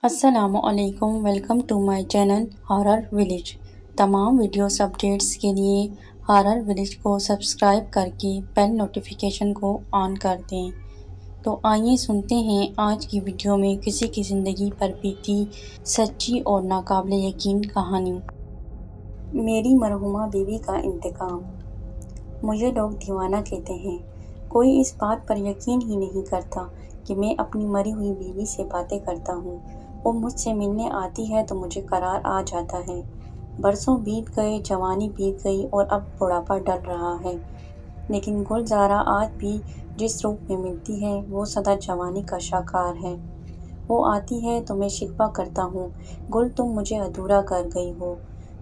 السلام علیکم، welcome to my channel Horror Village. تمام ویڈیوز اپڈیٹس کے لیے ہارر ولیج کو سبسکرائب کر کے بیل نوٹیفیکیشن کو آن کر دیں۔ تو آئیے سنتے ہیں آج کی ویڈیو میں کسی کی زندگی پر بیتی سچی اور ناقابل یقین کہانی۔ میری مرحومہ بیوی کا انتقام۔ مجھے لوگ دیوانہ کہتے ہیں۔ کوئی اس بات پر یقین ہی نہیں کرتا کہ میں اپنی مری ہوئی بیوی سے باتیں کرتا ہوں۔ وہ مجھ سے ملنے آتی ہے تو مجھے قرار آ جاتا ہے۔ برسوں بیت گئے، جوانی بیت گئی اور اب بڑھاپا ڈل رہا ہے، لیکن گلزارہ آج بھی جس روپ میں ملتی ہے وہ سدا جوانی کا شاہکار ہے۔ وہ آتی ہے تو میں شکوہ کرتا ہوں، گل تم مجھے ادھورا کر گئی ہو۔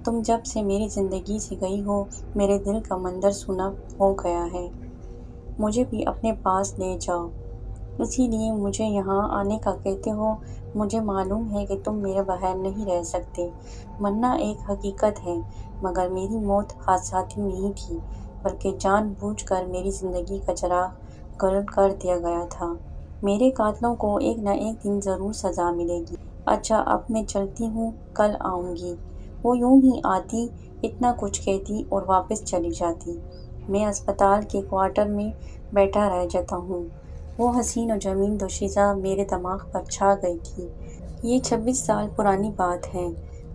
تم جب سے میری زندگی سے گئی ہو میرے دل کا مندر سونا ہو گیا ہے۔ مجھے بھی اپنے پاس لے جاؤ، اسی لیے مجھے یہاں آنے کا کہتے ہو۔ مجھے معلوم ہے کہ تم میرے بغیر نہیں رہ سکتے۔ مرنا ایک حقیقت ہے، مگر میری موت حادثاتی نہیں تھی، بلکہ جان بوجھ کر میری زندگی کا چراغ گل کر دیا گیا تھا۔ میرے قاتلوں کو ایک نہ ایک دن ضرور سزا ملے گی۔ اچھا اب میں چلتی ہوں، کل آؤں گی۔ وہ یوں ہی آتی، اتنا کچھ کہتی اور واپس چلی جاتی۔ میں اسپتال کے کوارٹر میں بیٹھا رہ جاتا ہوں۔ وہ حسین و جمیل دوشیزہ میرے دماغ پر چھا گئی تھی۔ یہ 26 سال پرانی بات ہے،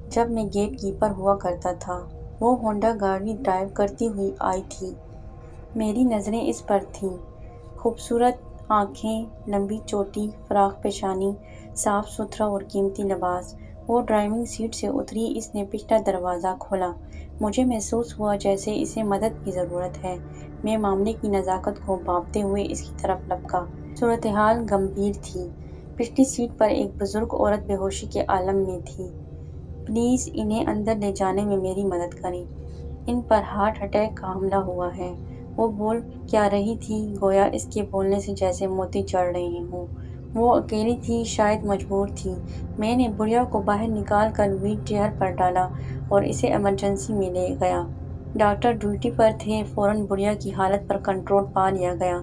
جب میں گیٹ کیپر ہوا کرتا تھا۔ وہ ہونڈا گاڑی ڈرائیو کرتی ہوئی آئی تھی۔ میری نظریں اس پر تھیں۔ خوبصورت آنکھیں، لمبی چوٹی، فراق پیشانی، صاف ستھرا اور قیمتی لباس۔ وہ ڈرائیونگ سیٹ سے اتری، اس نے پچھلا دروازہ کھولا۔ مجھے محسوس ہوا جیسے اسے مدد کی ضرورت ہے۔ میں معاملے کی نزاکت کو بھانپتے ہوئے اس کی طرف لپکا۔ صورتحال گمبھیر تھی۔ پچھلی سیٹ پر ایک بزرگ عورت بے ہوشی کے عالم میں تھی۔ پلیز انہیں اندر لے جانے میں میری مدد کریں، ان پر ہارٹ اٹیک کا حملہ ہوا ہے۔ وہ بول کیا رہی تھی، گویا اس کے بولنے سے جیسے موتی جڑ رہے ہوں۔ وہ اکیلی تھی، شاید مجبور تھی۔ میں نے بڑھیا کو باہر نکال کر وہیل چیئر پر ڈالا اور اسے ایمرجنسی میں لے گیا۔ ڈاکٹر ڈیوٹی پر تھے، فوراً بڑھیا کی حالت پر کنٹرول پا لیا گیا۔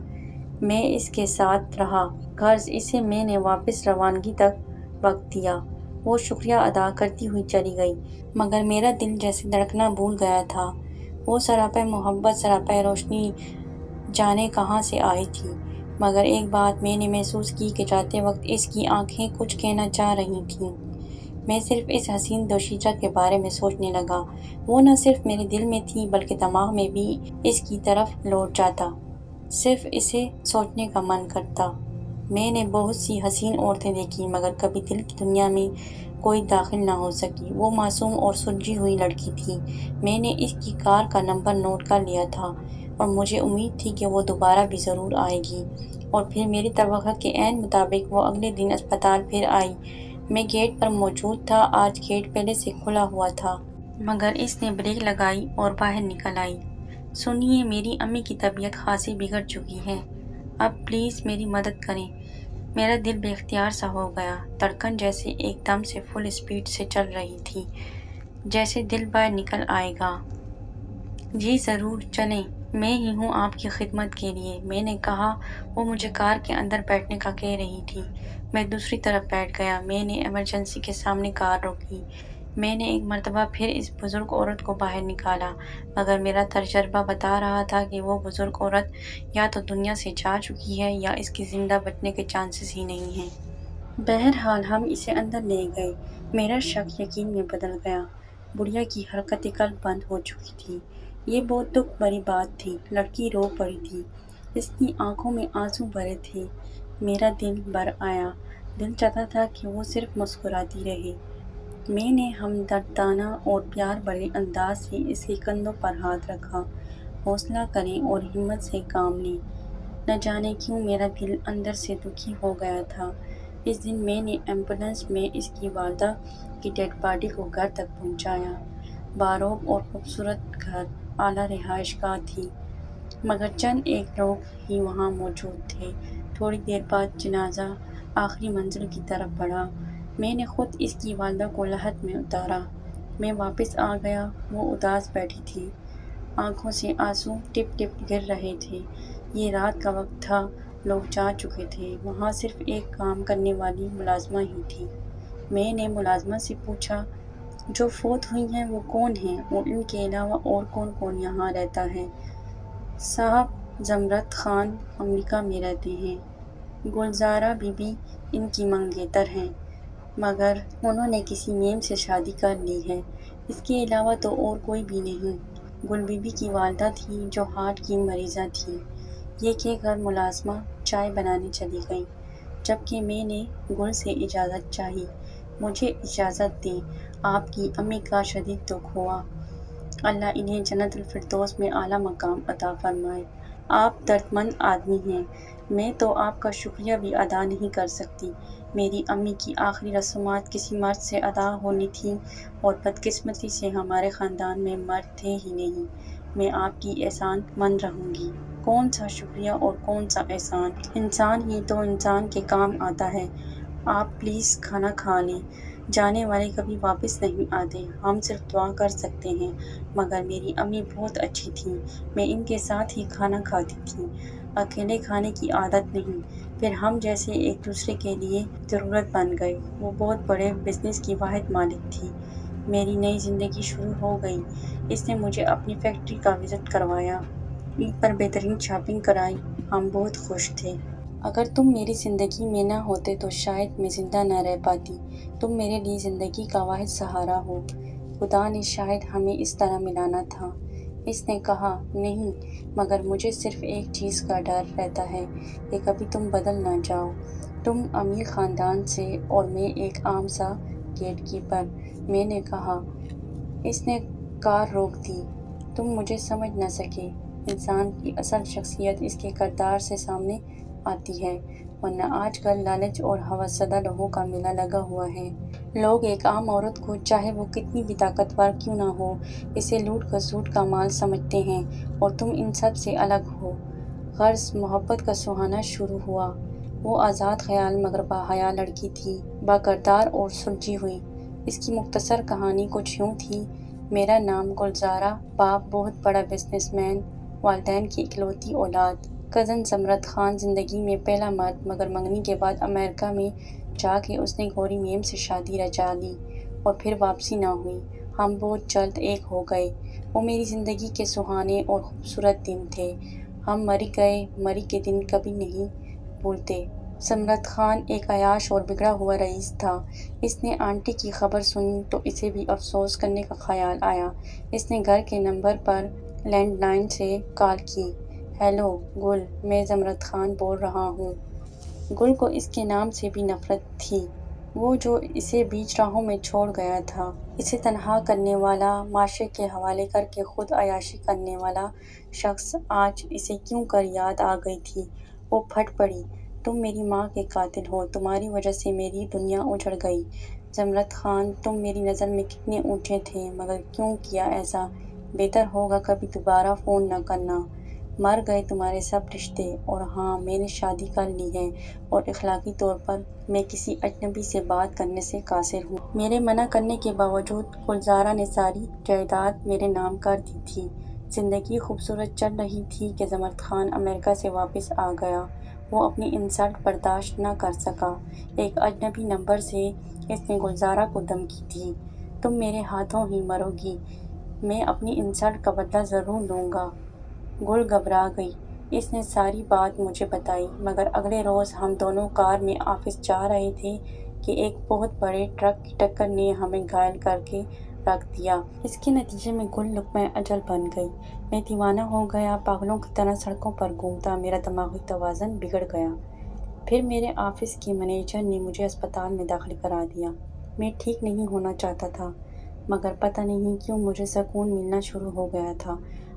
میں اس کے ساتھ رہا، غرض اسے میں نے واپس روانگی تک وقت دیا۔ وہ شکریہ ادا کرتی ہوئی چلی گئی، مگر میرا دل جیسے دھڑکنا بھول گیا تھا۔ وہ سراپا محبت، سراپا روشنی جانے کہاں سے آئی تھی، مگر ایک بات میں نے محسوس کی کہ جاتے وقت اس کی آنکھیں کچھ کہنا چاہ رہی تھیں۔ میں صرف اس حسین دوشیزہ کے بارے میں سوچنے لگا۔ وہ نہ صرف میرے دل میں تھی بلکہ دماغ میں بھی اس کی طرف لوٹ جاتا، صرف اسے سوچنے کا من کرتا۔ میں نے بہت سی حسین عورتیں دیکھی، مگر کبھی دل کی دنیا میں کوئی داخل نہ ہو سکی۔ وہ معصوم اور سلجھی ہوئی لڑکی تھی۔ میں نے اس کی کار کا نمبر نوٹ کر لیا تھا اور مجھے امید تھی کہ وہ دوبارہ بھی ضرور آئے گی۔ اور پھر میری توقع کے عین مطابق وہ اگلے دن اسپتال پھر آئی۔ میں گیٹ پر موجود تھا۔ آج گیٹ پہلے سے کھلا ہوا تھا، مگر اس نے بریک لگائی اور باہر نکل آئی۔ سنیے، میری امی کی طبیعت خاصی بگڑ چکی ہے، اب پلیز میری مدد کریں۔ میرا دل بے اختیار سا ہو گیا، دھڑکن جیسے ایک دم سے فل اسپیڈ سے چل رہی تھی، جیسے دل باہر نکل آئے گا۔ جی ضرور، چلیں، میں ہی ہوں آپ کی خدمت کے لیے، میں نے کہا۔ وہ مجھے کار کے اندر بیٹھنے کا کہہ رہی تھی۔ میں دوسری طرف بیٹھ گیا۔ میں نے ایمرجنسی کے سامنے کار روکی۔ میں نے ایک مرتبہ پھر اس بزرگ عورت کو باہر نکالا، مگر میرا تجربہ بتا رہا تھا کہ وہ بزرگ عورت یا تو دنیا سے جا چکی ہے یا اس کے زندہ بچنے کے چانسز ہی نہیں ہیں۔ بہرحال ہم اسے اندر لے گئے۔ میرا شک یقین میں بدل گیا۔ بڑھیا کی حرکت قلب بند ہو چکی تھی۔ یہ بہت دکھ بھری بات تھی۔ لڑکی رو پڑی تھی، اس کی آنکھوں میں آنسو بھرے تھے۔ میرا دل بھر آیا، دل چاہتا تھا کہ وہ صرف مسکراتی رہے۔ میں نے ہمدردانہ اور پیار بھرے انداز سے اس کے کندھوں پر ہاتھ رکھا۔ حوصلہ کریں اور ہمت سے کام لیں۔ نہ جانے کیوں میرا دل اندر سے دکھی ہو گیا تھا۔ اس دن میں نے ایمبولینس میں اس کی والدہ کی ڈیڈ باڈی کو گھر تک پہنچایا۔ باروب اور خوبصورت گھر، اعلیٰ رہائش گاہ تھی، مگر چند ایک لوگ ہی وہاں موجود تھے۔ تھوڑی دیر بعد جنازہ آخری منزل کی طرف بڑھا۔ میں نے خود اس کی والدہ کو لحد میں اتارا۔ میں واپس آ گیا۔ وہ اداس بیٹھی تھی، آنکھوں سے آنسو ٹپ ٹپ گر رہے تھے۔ یہ رات کا وقت تھا، لوگ جا چکے تھے، وہاں صرف ایک کام کرنے والی ملازمہ ہی تھی۔ میں نے ملازمہ سے پوچھا، جو فوت ہوئی ہیں وہ کون ہیں اور ان کے علاوہ اور کون کون یہاں رہتا ہے؟ صاحب زمرد خان امریکہ میں رہتے ہیں، گلزارہ بی بی ان کی منگیتر ہیں، مگر انہوں نے کسی میم سے شادی کر لی ہے، اس کے علاوہ تو اور کوئی بھی نہیں۔ گل بی بی کی والدہ تھی جو ہارٹ کی مریضہ تھی۔ یہ کہہ کر ملازمہ چائے بنانے چلی گئی، جبکہ میں نے گل سے اجازت چاہی۔ مجھے اجازت دیں، آپ کی امی کا شدید دکھ ہوا، اللہ انہیں جنت الفردوس میں اعلیٰ مقام عطا فرمائے۔ آپ دردمند آدمی ہیں، میں تو آپ کا شکریہ بھی ادا نہیں کر سکتی۔ میری امی کی آخری رسومات کسی مرد سے ادا ہونی تھیں اور بدقسمتی سے ہمارے خاندان میں مرد تھے ہی نہیں۔ میں آپ کی احسان مند رہوں گی۔ کون سا شکریہ اور کون سا احسان، انسان ہی تو انسان کے کام آتا ہے۔ آپ پلیز کھانا کھا لیں، جانے والے کبھی واپس نہیں آتے، ہم صرف دعا کر سکتے ہیں۔ مگر میری امی بہت اچھی تھیں، میں ان کے ساتھ ہی کھانا کھاتی تھی، اکیلے کھانے کی عادت نہیں۔ پھر ہم جیسے ایک دوسرے کے لیے ضرورت بن گئے۔ وہ بہت بڑے بزنس کی واحد مالک تھی۔ میری نئی زندگی شروع ہو گئی۔ اس نے مجھے اپنی فیکٹری کا وزٹ کروایا، عید پر بہترین شاپنگ کرائی، ہم بہت خوش تھے۔ اگر تم میری زندگی میں نہ ہوتے تو شاید میں زندہ نہ رہ پاتی۔ تم میرے لیے زندگی کا واحد سہارا ہو۔ خدا نے شاید ہمیں اس طرح ملانا تھا۔ اس نے کہا، نہیں، مگر مجھے صرف ایک چیز کا ڈر رہتا ہے کہ کبھی تم بدل نہ جاؤ۔ تم امیر خاندان سے اور میں ایک عام سا گیٹ کیپر۔ میں نے کہا۔ اس نے کار روک دی۔ تم مجھے سمجھ نہ سکے۔ انسان کی اصل شخصیت اس کے کردار سے سامنے آتی ہے، ورنہ آج کل لالچ اور ہوس زدہ لوگوں کا میلہ لگا ہوا ہے۔ لوگ ایک عام عورت کو، چاہے وہ کتنی بھی طاقتور کیوں نہ ہو، اسے لوٹ کھسوٹ کا مال سمجھتے ہیں، اور تم ان سب سے الگ ہو۔ غرض محبت کا سہانا شروع ہوا۔ وہ آزاد خیال مگر باحیا لڑکی تھی، با کردار اور سلجھی ہوئی۔ اس کی مختصر کہانی کچھ یوں تھی۔ میرا نام گلزارہ، باپ بہت بڑا بزنس مین، والدین کی اکلوتی اولاد۔ کزن زمرد خان زندگی میں پہلا مرد، مگر منگنی کے بعد امریکہ میں جا کے اس نے گوری میم سے شادی رچا لی اور پھر واپسی نہ ہوئی۔ ہم بہت جلد ایک ہو گئے۔ وہ میری زندگی کے سہانے اور خوبصورت دن تھے۔ ہم مری گئے مری کے دن کبھی نہیں بھولتے۔ زمرد خان ایک عیاش اور بگڑا ہوا رئیس تھا۔ اس نے آنٹی کی خبر سنی تو اسے بھی افسوس کرنے کا خیال آیا۔ اس نے گھر کے نمبر پر لینڈ لائن سے کال کی۔ ہیلو گل، میں زمرد خان بول رہا ہوں۔ گل کو اس کے نام سے بھی نفرت تھی، وہ جو اسے بیچ راہوں میں چھوڑ گیا تھا، اسے تنہا کرنے والا، معاشرے کے حوالے کر کے خود عیاشی کرنے والا شخص آج اسے کیوں کر یاد آ گئی تھی۔ وہ پھٹ پڑی۔ تم میری ماں کے قاتل ہو، تمہاری وجہ سے میری دنیا اجڑ گئی۔ زمرد خان، تم میری نظر میں کتنے اونچے تھے، مگر کیوں کیا ایسا؟ بہتر ہوگا کبھی دوبارہ فون نہ کرنا۔ مر گئے تمہارے سب رشتے۔ اور ہاں، میں نے شادی کر لی ہے اور اخلاقی طور پر میں کسی اجنبی سے بات کرنے سے قاصر ہوں۔ میرے منع کرنے کے باوجود گلزارہ نے ساری جائیداد میرے نام کر دی تھی۔ زندگی خوبصورت چل رہی تھی کہ زمرد خان امریکہ سے واپس آ گیا۔ وہ اپنی انسلٹ برداشت نہ کر سکا۔ ایک اجنبی نمبر سے اس نے گلزارہ کو دھمکی دی، تم میرے ہاتھوں ہی مرو گی، میں اپنی انسلٹ کا بدلہ ضرور لوں گا۔ گل گھبرا گئی۔ اس نے ساری بات مجھے بتائی، مگر اگلے روز ہم دونوں کار میں آفس جا رہے تھے کہ ایک بہت بڑے ٹرک کی ٹکر نے ہمیں گھائل کر کے رکھ دیا۔ اس کے نتیجے میں گل لقمہ اجل بن گئی۔ میں دیوانہ ہو گیا، پاگلوں کی طرح سڑکوں پر گھومتا، میرا دماغی توازن بگڑ گیا۔ پھر میرے آفس کے مینیجر نے مجھے اسپتال میں داخل کرا دیا۔ میں ٹھیک نہیں ہونا چاہتا تھا، مگر پتہ نہیں کیوں مجھے سکون ملنا شروع ہو گیا تھا۔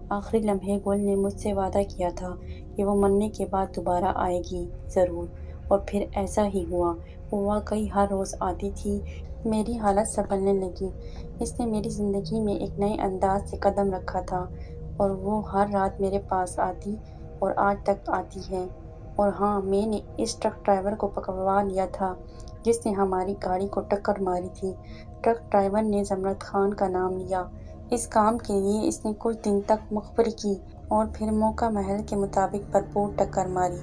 آخری لمحے گل نے مجھ سے وعدہ کیا تھا کہ وہ مرنے کے بعد دوبارہ آئے گی ضرور، اور پھر ایسا ہی ہوا۔ وہ واقعی ہر روز آتی تھی۔ میری حالت سنبھلنے لگی۔ اس نے میری زندگی میں ایک نئے انداز سے قدم رکھا تھا، اور وہ ہر رات میرے پاس آتی اور آج تک آتی ہے۔ اور ہاں، میں نے اس ٹرک ڈرائیور کو پکڑوا لیا تھا جس نے ہماری گاڑی کو ٹکر ماری تھی۔ ٹرک ڈرائیور نے زمرد خان کا نام لیا۔ اس کام کے لیے اس نے کچھ دن تک مخبری کی اور پھر موقع محل کے مطابق بھرپور ٹکر ماری۔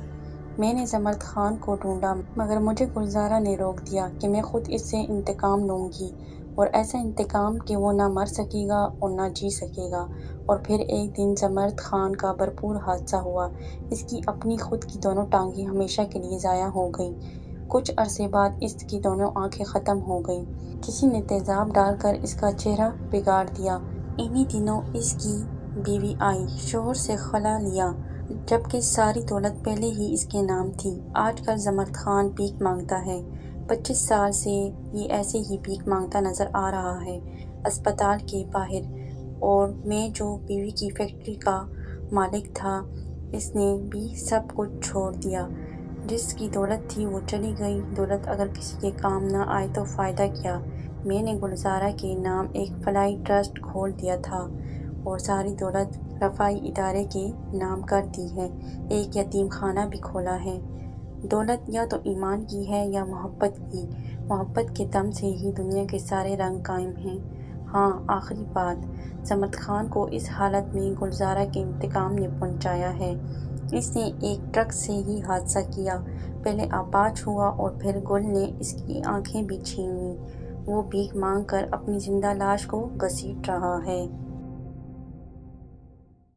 میں نے زمرد خان کو ڈھونڈا مگر مجھے گلزارہ نے روک دیا کہ میں خود اس سے انتقام لوں گی، اور ایسا انتقام کہ وہ نہ مر سکے گا اور نہ جی سکے گا۔ اور پھر ایک دن زمرد خان کا بھرپور حادثہ ہوا۔ اس کی اپنی خود کی دونوں ٹانگیں ہمیشہ کے لیے ضائع ہو گئیں۔ کچھ عرصے بعد اس کی دونوں آنکھیں ختم ہو گئیں۔ کسی نے تیزاب ڈال کر اس کا چہرہ بگاڑ دیا۔ انہی دنوں اس کی بیوی آئی، شوہر سے خلا لیا، جبکہ ساری دولت پہلے ہی اس کے نام تھی۔ آج کل زمرد خان بھیک مانگتا ہے۔ 25 سال سے یہ ایسے ہی بھیک مانگتا نظر آ رہا ہے، اسپتال کے باہر۔ اور میں جو بیوی کی فیکٹری کا مالک تھا، اس نے بھی سب کچھ چھوڑ دیا۔ جس کی دولت تھی وہ چلی گئی۔ دولت اگر کسی کے کام نہ آئے تو فائدہ کیا؟ میں نے گلزارہ کے نام ایک فلاحی ٹرسٹ کھول دیا تھا اور ساری دولت رفاہی ادارے کے نام کر دی ہے۔ ایک یتیم خانہ بھی کھولا ہے۔ دولت یا تو ایمان کی ہے یا محبت کی۔ محبت کے دم سے ہی دنیا کے سارے رنگ قائم ہیں۔ ہاں، آخری بات، زمرد خان کو اس حالت میں گلزارہ کے انتقام نے پہنچایا ہے۔ اس نے ایک ٹرک سے ہی حادثہ کیا۔ پہلے آپاچ ہوا اور پھر گل نے اس کی آنکھیں بھی چھین لیں۔ وہ بھیک مانگ کر اپنی زندہ لاش کو گھسیٹ رہا ہے۔